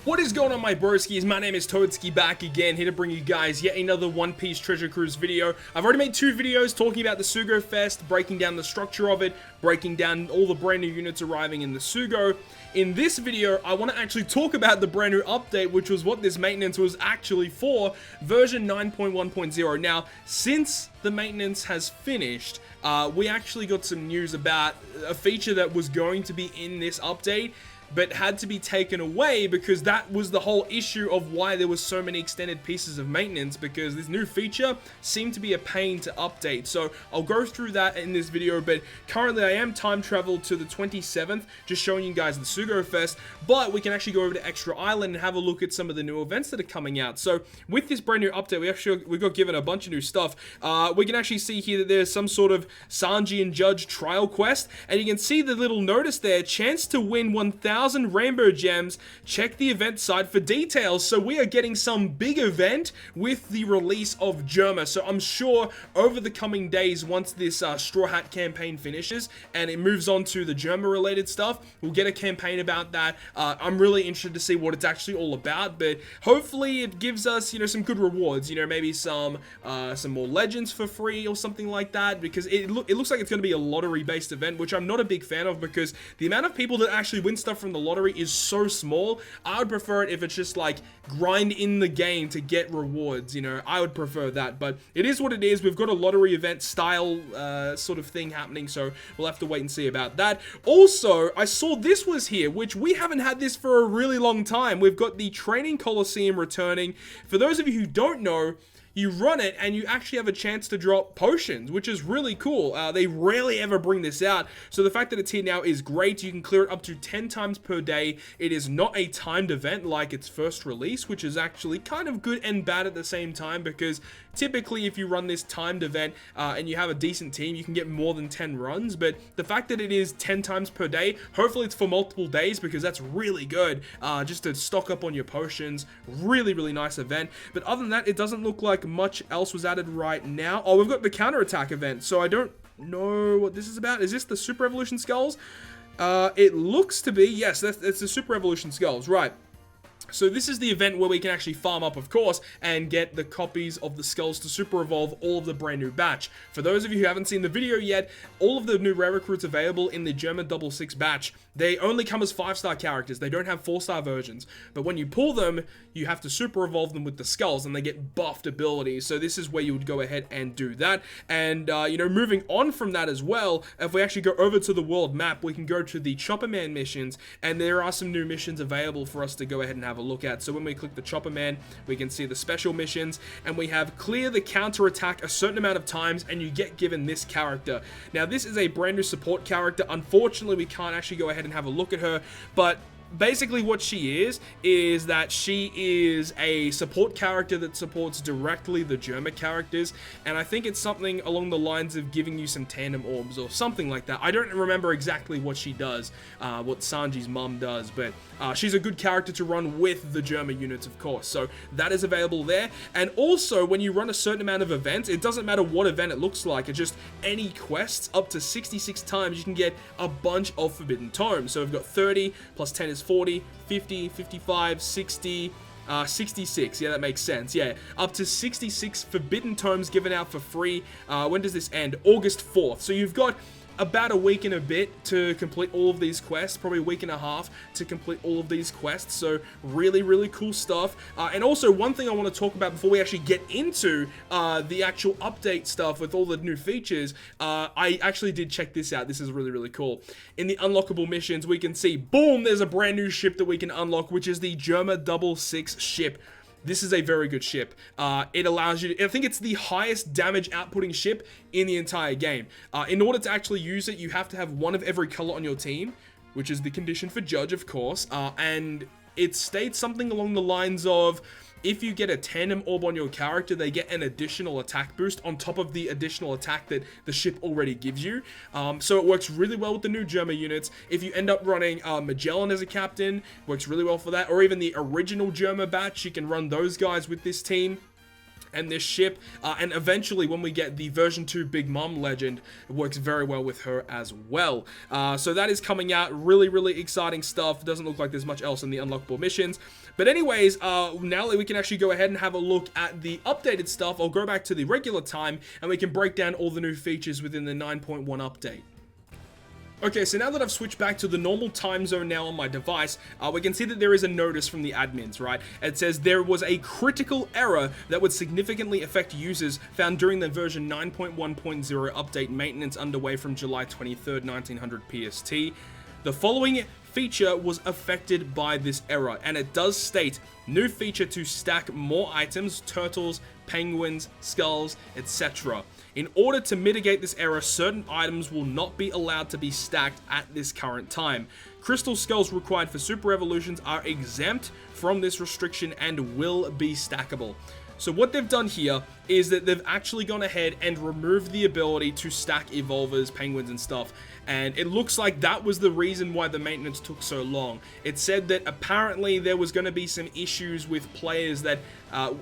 What is going on, my broskiis? My name is Toadskii, back again, here to bring you guys yet another One Piece Treasure Cruise video. I've already made 2 videos talking about the Sugo Fest, breaking down the structure of it, breaking down all the brand new units arriving in the Sugo. In this video, I want to actually talk about the brand new update, which was what this maintenance was actually for, version 9.1.0. Now, since the maintenance has finished, we actually got some news about a feature that was going to be in this update, but had to be taken away because that was the whole issue of why there was so many extended pieces of maintenance, because this new feature seemed to be a pain to update. So I'll go through that in this video, but currently I am time traveled to the 27th, just showing you guys the Sugo Fest, but we can actually go over to Extra Island and have a look at some of the new events that are coming out. So with this brand new update, we got given a bunch of new stuff. We can actually see here that there's some sort of Sanji and Judge trial quest, and you can see the little notice there, chance to win 1,000 rainbow gems. Check the event site for details. So we are getting some big event with the release of Germa. So I'm sure over the coming days, once this Straw Hat campaign finishes and it moves on to the Germa related stuff, we'll get a campaign about that. I'm really interested to see what it's actually all about, but hopefully it gives us, you know, some good rewards, you know, maybe some more legends for free or something like that, because it looks like it's going to be a lottery based event, which I'm not a big fan of, because the amount of people that actually win stuff from the lottery is so small. I would prefer it if it's just like grind in the game to get rewards, you know. I would prefer that, but it is what it is. We've got a lottery event style sort of thing happening, so we'll have to wait and see about that. Also, I saw this was here, which we haven't had this for a really long time. We've got the Training Coliseum returning. For those of you who don't know, you run it and you actually have a chance to drop potions, which is really cool. They rarely ever bring this out, so the fact that it's here now is great. You can clear it up to 10 times per day. It is not a timed event like its first release, which is actually kind of good and bad at the same time, because typically if you run this timed event and you have a decent team, you can get more than 10 runs, but the fact that it is 10 times per day, hopefully it's for multiple days, because that's really good, just to stock up on your potions. Really, really nice event. But other than that, it doesn't look like much else was added right now. Oh, we've got the counterattack event, so I don't know what this is about. Is this the Super Evolution Skulls? It looks to be, yes, that's the Super Evolution Skulls, right. So this is the event where we can actually farm up, of course, and get the copies of the skulls to super evolve all of the brand new batch. For those of you who haven't seen the video yet, all of the new rare recruits available in the German 66 batch, they only come as 5-star characters. They don't have 4-star versions. But when you pull them, you have to super evolve them with the skulls, and they get buffed abilities. So this is where you would go ahead and do that. And, you know, moving on from that as well, if we actually go over to the world map, we can go to the Chopper Man missions, and there are some new missions available for us to go ahead and have a look at. So when we click the Chopper Man, we can see the special missions, and we have clear the counterattack a certain amount of times, and you get given this character. Now, this is a brand new support character. Unfortunately, we can't actually go ahead and have a look at her, but basically what she is that she is a support character that supports directly the Germa characters, and I think it's something along the lines of giving you some tandem orbs or something like that. I don't remember exactly what she does, what Sanji's mum does, but she's a good character to run with the Germa units, of course, so that is available there. And also, when you run a certain amount of events, it doesn't matter what event it looks like, it's just any quests, up to 66 times you can get a bunch of Forbidden Tomes. So we've got 30 plus 10 is 40, 50, 55, 60, 66, yeah, that makes sense, yeah, up to 66 Forbidden Tomes given out for free. When does this end? August 4th, so you've got about a week and a bit to complete all of these quests, probably a week and a half to complete all of these quests, so really, really cool stuff. And also, one thing I want to talk about before we actually get into the actual update stuff with all the new features, I actually did check this out. This is really, really cool. In the unlockable missions, we can see, boom, there's a brand new ship that we can unlock, which is the Germa 66 ship. This is a very good ship. It allows you to, I think it's the highest damage outputting ship in the entire game. In order to actually use it, you have to have one of every color on your team, which is the condition for Judge, of course. And it states something along the lines of, if you get a tandem orb on your character, they get an additional attack boost on top of the additional attack that the ship already gives you. So it works really well with the new Germa units. If you end up running Magellan as a captain, works really well for that. Or even the original Germa batch, you can run those guys with this team. and this ship, and eventually when we get the version 2 Big Mom legend, it works very well with her as well. So that is coming out. Really exciting stuff. Doesn't look like there's much else in the unlockable missions. But anyways, now we can actually go ahead and have a look at the updated stuff. I'll go back to the regular time and we can break down all the new features within the 9.1 update. Okay, so now that I've switched back to the normal time zone now on my device, we can see that there is a notice from the admins, right? It says there was a critical error that would significantly affect users found during the version 9.1.0 update maintenance underway from July 23rd, 1900 PST. The following feature was affected by this error, and it does state new feature to stack more items, turtles, penguins, skulls, etc. In order to mitigate this error, certain items will not be allowed to be stacked at this current time. Crystal skulls required for super evolutions are exempt from this restriction and will be stackable. So what they've done here is that they've actually gone ahead and removed the ability to stack evolvers, penguins, and stuff. And it looks like that was the reason why the maintenance took so long. It said that apparently there was going to be some issues with players that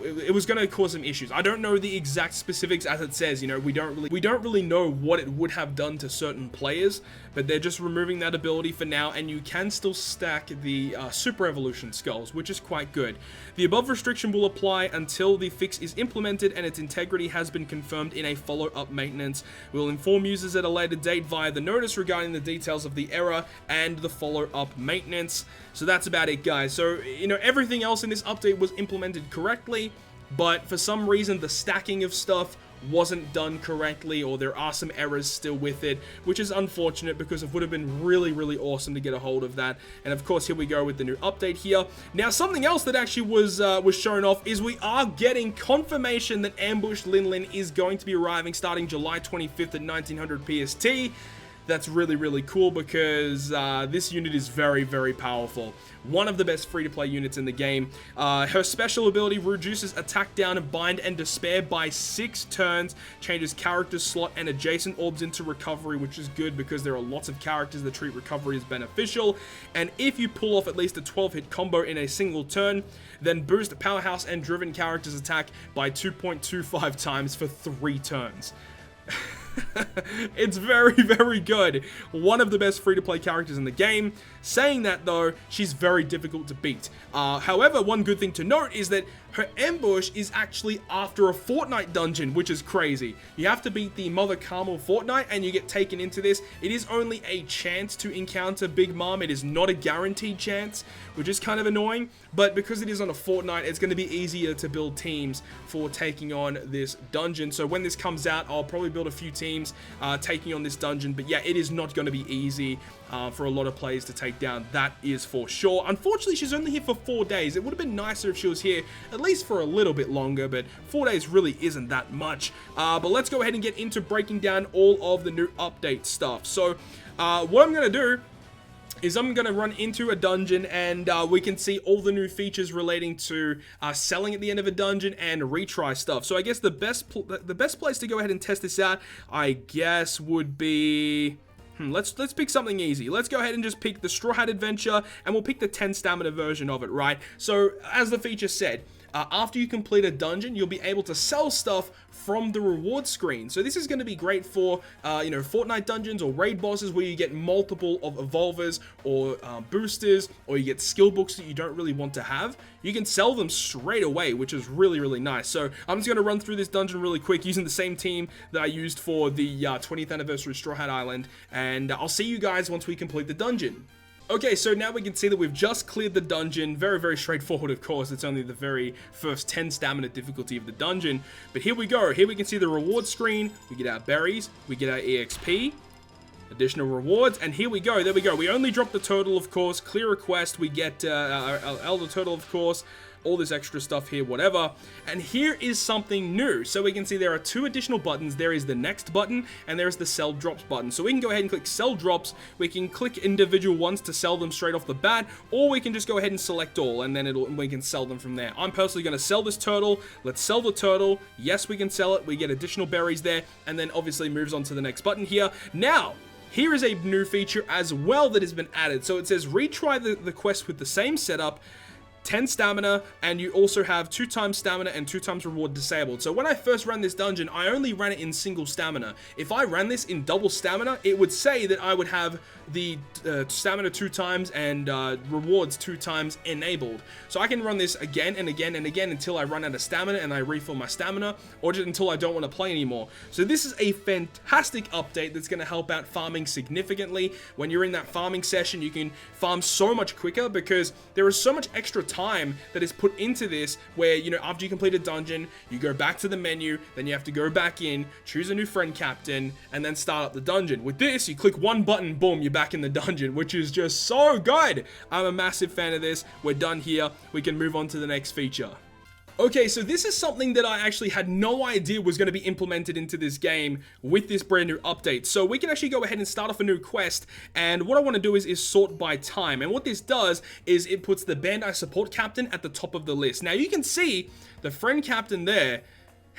it was going to cause some issues. I don't know the exact specifics, as it says. You know, we don't really know what it would have done to certain players, but they're just removing that ability for now, and you can still stack the super evolution skulls, which is quite good. The above restriction will apply until the fix is implemented and its integrity has been confirmed in a follow-up maintenance. We'll inform users at a later date via the notice regarding the details of the error and the follow-up maintenance. So that's about it, guys. So, you know, everything else in this update was implemented correctly, but for some reason the stacking of stuff wasn't done correctly, or there are some errors still with it, which is unfortunate because it would have been really awesome to get a hold of that. And of course, here we go with the new update here. Now, something else that actually was shown off is we are getting confirmation that Ambushed Lin Lin is going to be arriving starting July 25th at 1900 PST. That's really cool because this unit is very powerful. One of the best free-to-play units in the game. Her special ability reduces attack down, bind, and despair by 6 turns, changes character slot and adjacent orbs into recovery, which is good because there are lots of characters that treat recovery as beneficial. And if you pull off at least a 12-hit combo in a single turn, then boost powerhouse and driven characters' attack by 2.25 times for 3 turns. It's very good. One of the best free-to-play characters in the game. Saying that though, she's very difficult to beat. However, one good thing to note is that her ambush is actually after a Fortnite dungeon, which is crazy. You have to beat the Mother Carmel Fortnite and you get taken into this. It is only a chance to encounter Big Mom. It is not a guaranteed chance, which is kind of annoying. But because it is on a Fortnite, it's going to be easier to build teams for taking on this dungeon. So when this comes out, I'll probably build a few teams taking on this dungeon. But yeah, it is not going to be easy for a lot of players to take down. That is for sure. Unfortunately, she's only here for 4 days. It would have been nicer if she was here at least for a little bit longer, but 4 days really isn't that much. But let's go ahead and get into breaking down all of the new update stuff. So what I'm going to do is I'm going to run into a dungeon and we can see all the new features relating to selling at the end of a dungeon and retry stuff. So I guess the best place to go ahead and test this out, I guess, would be... Let's pick something easy. Let's go ahead and just pick the Straw Hat Adventure, and we'll pick the 10 stamina version of it, right? So, as the feature said, after you complete a dungeon, you'll be able to sell stuff from the reward screen. So this is going to be great for, you know, Fortnite dungeons or raid bosses where you get multiple of evolvers or boosters, or you get skill books that you don't really want to have. You can sell them straight away, which is really nice. So I'm just going to run through this dungeon really quick using the same team that I used for the 20th anniversary Straw Hat Island, and I'll see you guys once we complete the dungeon. Okay, so now we can see that we've just cleared the dungeon. Very straightforward, of course. It's only the very first 10 stamina difficulty of the dungeon. But here we go. Here we can see the reward screen. We get our berries. We get our EXP. Additional rewards. And here we go. There we go. We only drop the turtle, of course. Clear a quest. We get our elder turtle, of course. All this extra stuff here, whatever. And here is something new. So we can see there are 2 additional buttons. There is the next button, and there's the sell drops button. So we can go ahead and click sell drops. We can click individual ones to sell them straight off the bat, or we can just go ahead and select all, and then we can sell them from there. I'm personally going to sell this turtle. Let's sell the turtle. Yes, we can sell it. We get additional berries there, and then obviously moves on to the next button here. Now, here is a new feature as well that has been added. So it says retry the quest with the same setup. 10 stamina, and you also have 2 times stamina and 2 times reward disabled. So when I first ran this dungeon, I only ran it in single stamina. If I ran this in double stamina, it would say that I would have the stamina 2 times and rewards 2 times enabled. So I can run this again and again and again until I run out of stamina and I refill my stamina, or just until I don't want to play anymore. So this is a fantastic update that's going to help out farming significantly. When you're in that farming session, you can farm so much quicker because there is so much extra time that is put into this, where, you know, after you complete a dungeon, you go back to the menu, then you have to go back in, choose a new friend captain, and then start up the dungeon. With this, you click one button, boom, you're back in the dungeon, which is just so good. I'm a massive fan of this. We're done here. We can move on to the next feature. Okay, so this is something that I actually had no idea was going to be implemented into this game with this brand new update. So we can actually go ahead and start off a new quest, and what I want to do is sort by time. And what this does is it puts the Bandai support captain at the top of the list. Now you can see the friend captain there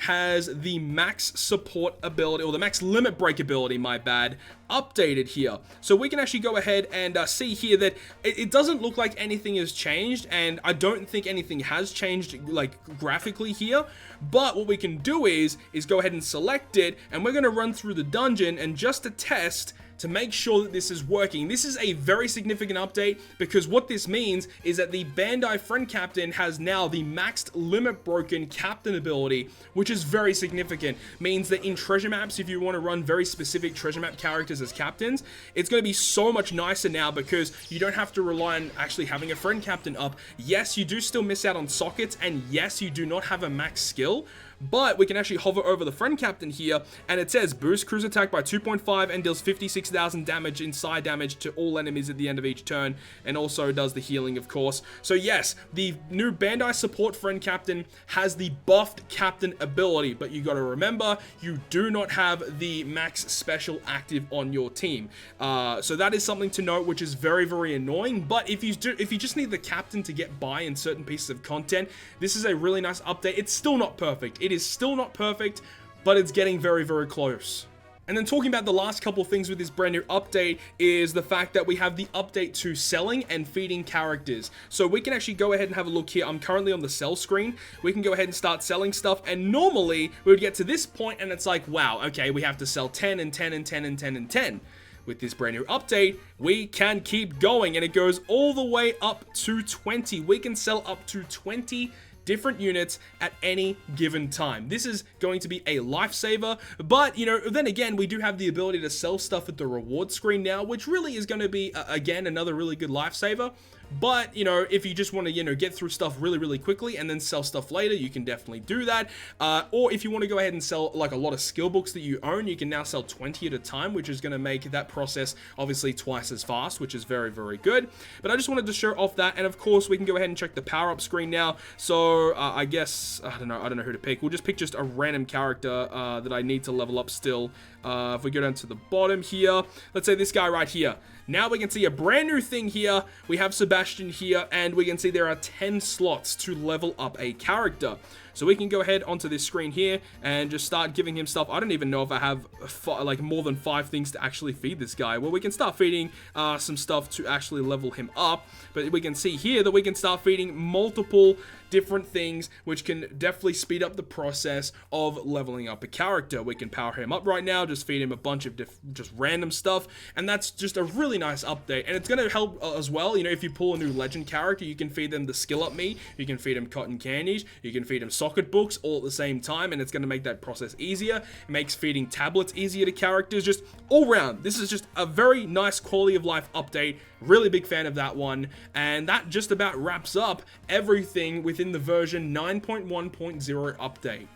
has the max support ability, or the max limit break ability, my bad, updated here. So we can actually go ahead and see here that it doesn't look like anything has changed, and I don't think anything has changed like graphically here. But what we can do is go ahead and select it, and we're going to run through the dungeon, and just to test, to make sure that this is working. This is a very significant update, because what this means is that the Bandai friend captain has now the maxed limit broken captain ability, which is very significant. Means that in treasure maps, if you want to run very specific treasure map characters as captains, it's going to be so much nicer now, because you don't have to rely on actually having a friend captain up. Yes, you do still miss out on sockets, and yes, you do not have a max skill, but we can actually hover over the friend captain here, and it says boost cruise attack by 2.5 and deals 56,000 damage inside damage to all enemies at the end of each turn, and also does the healing, of course. So yes, the new Bandai support friend captain has the buffed captain ability, but you got to remember, you do not have the max special active on your team. So that is something to note, which is very, very annoying. But if you just need the captain to get by in certain pieces of content, this is a really nice update. It's still not perfect. It is still not perfect, but it's getting very, very close. And then talking about the last couple things with this brand new update is the fact that we have the update to selling and feeding characters. So we can actually go ahead and have a look here. I'm currently on the sell screen. We can go ahead and start selling stuff, and normally we would get to this point and it's like, wow, okay, we have to sell 10 and 10 and 10 and 10 and 10. With this brand new update, we can keep going, and it goes all the way up to 20. We can sell up to 20 different units at any given time. This is going to be a lifesaver, but, you know, then again, we do have the ability to sell stuff at the reward screen now, which really is going to be, again, another really good lifesaver. But, you know, if you just want to, you know, get through stuff really, really quickly and then sell stuff later, you can definitely do that. Or if you want to go ahead and sell like a lot of skill books that you own, you can now sell 20 at a time, which is going to make that process obviously twice as fast, which is very, very good. But I just wanted to show off that. And of course, we can go ahead and check the power up screen now. So I guess, I don't know who to pick. We'll just pick just a random character that I need to level up still. If we go down to the bottom here, let's say this guy right here. Now we can see a brand new thing here. We have Sebastian here, and we can see there are 10 slots to level up a character. So we can go ahead onto this screen here and just start giving him stuff. I don't even know if I have like more than 5 things to actually feed this guy. Well, we can start feeding some stuff to actually level him up. But we can see here that we can start feeding multiple different things, which can definitely speed up the process of leveling up a character. We can power him up right now, just feed him a bunch of just random stuff, and that's just a really nice update. And it's going to help as well, you know, if you pull a new legend character, you can feed them the skill up meat, you can feed them cotton candies, you can feed them socket books all at the same time, and it's going to make that process easier. It makes feeding tablets easier to characters, just all round. This is just a very nice quality of life update. Really big fan of that one. And that just about wraps up everything within the version 9.1.0 update.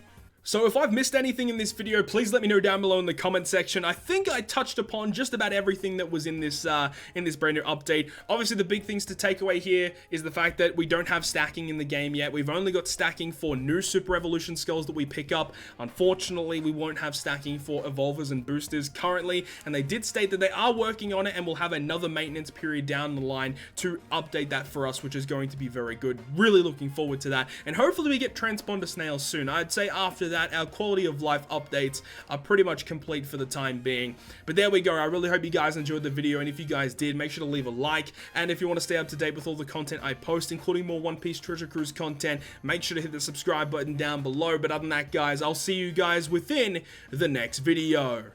So if I've missed anything in this video, please let me know down below in the comment section. I think I touched upon just about everything that was in this brand new update. Obviously, the big things to take away here is the fact that we don't have stacking in the game yet. We've only got stacking for new Super Evolution skills that we pick up. Unfortunately, we won't have stacking for evolvers and boosters currently, and they did state that they are working on it, and we'll have another maintenance period down the line to update that for us, which is going to be very good. Really looking forward to that, and hopefully we get Transponder Snails soon. I'd say after that, that, our quality of life updates are pretty much complete for the time being. But there we go. I really hope you guys enjoyed the video, and if you guys did, make sure to leave a like. And if you want to stay up to date with all the content I post, including more One Piece Treasure Cruise content, make sure to hit the subscribe button down below. But other than that, guys, I'll see you guys within the next video.